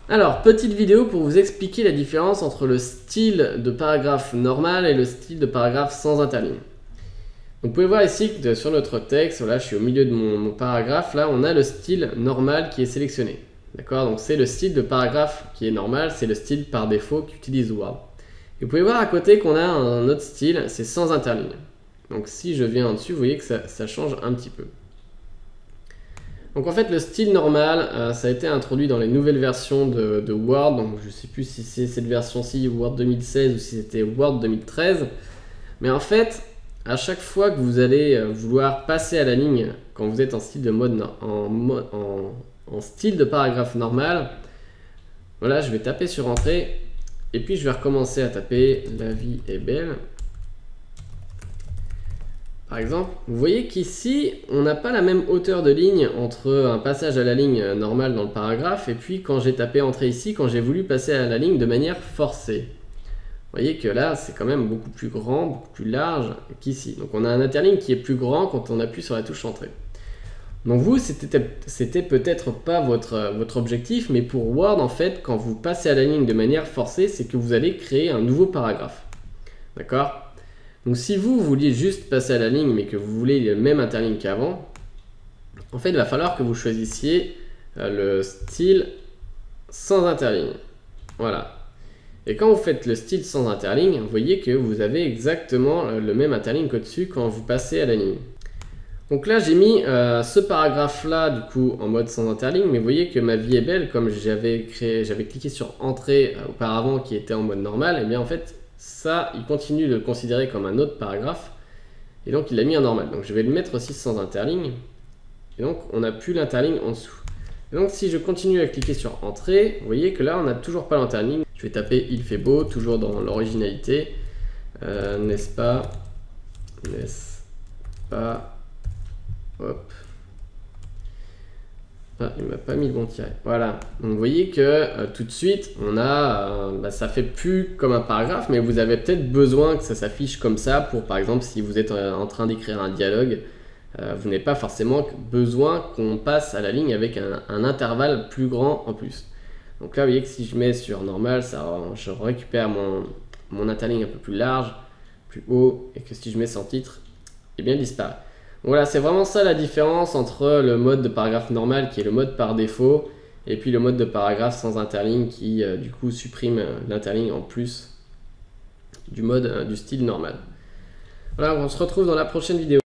Alors, petite vidéo pour vous expliquer la différence entre le style de paragraphe normal et le style de paragraphe sans interligne. Donc, vous pouvez voir ici que sur notre texte, voilà, je suis au milieu de mon paragraphe, là on a le style normal qui est sélectionné. D'accord? Donc c'est le style de paragraphe qui est normal, c'est le style par défaut qu'utilise Word. Et vous pouvez voir à côté qu'on a un autre style, c'est sans interligne. Donc si je viens en dessus, vous voyez que ça change un petit peu. Donc en fait le style normal, ça a été introduit dans les nouvelles versions de Word, donc je ne sais plus si c'est cette version-ci Word 2016 ou si c'était Word 2013, mais en fait à chaque fois que vous allez vouloir passer à la ligne quand vous êtes en style en style de paragraphe normal, voilà, je vais taper sur Entrée et puis je vais recommencer à taper La vie est belle. Par exemple, vous voyez qu'ici, on n'a pas la même hauteur de ligne entre un passage à la ligne normale dans le paragraphe et puis quand j'ai tapé Entrée ici, quand j'ai voulu passer à la ligne de manière forcée. Vous voyez que là, c'est quand même beaucoup plus grand, beaucoup plus large qu'ici. Donc on a un interligne qui est plus grand quand on appuie sur la touche Entrée. Donc vous, c'était peut-être pas votre objectif, mais pour Word, en fait, quand vous passez à la ligne de manière forcée, c'est que vous allez créer un nouveau paragraphe. D'accord ? Donc si vous vouliez juste passer à la ligne, mais que vous voulez le même interligne qu'avant, en fait, il va falloir que vous choisissiez le style sans interligne. Voilà. Et quand vous faites le style sans interligne, vous voyez que vous avez exactement le même interligne qu'au-dessus quand vous passez à la ligne. Donc là, j'ai mis ce paragraphe-là, du coup, en mode sans interligne, mais vous voyez que Ma vie est belle, comme j'avais cliqué sur Entrée auparavant qui était en mode normal, et bien en fait, ça, il continue de le considérer comme un autre paragraphe, et donc il l'a mis en normal. Donc je vais le mettre aussi sans interligne, et donc on n'a plus l'interligne en dessous. Et donc si je continue à cliquer sur Entrée, vous voyez que là, on n'a toujours pas l'interligne. Je vais taper Il fait beau, toujours dans l'originalité, n'est-ce pas, hop. Ah, il m'a pas mis le bon tiret. Voilà. Donc vous voyez que tout de suite, on a, ça fait plus comme un paragraphe, mais vous avez peut-être besoin que ça s'affiche comme ça pour, par exemple, si vous êtes en train d'écrire un dialogue, vous n'avez pas forcément besoin qu'on passe à la ligne avec un intervalle plus grand en plus. Donc là, vous voyez que si je mets sur normal, je récupère mon interligne un peu plus large, plus haut, et que si je mets sans titre, eh bien, il disparaît. Voilà, c'est vraiment ça la différence entre le mode de paragraphe normal qui est le mode par défaut et puis le mode de paragraphe sans interligne qui du coup supprime l'interligne en plus du mode du style normal. Voilà, on se retrouve dans la prochaine vidéo.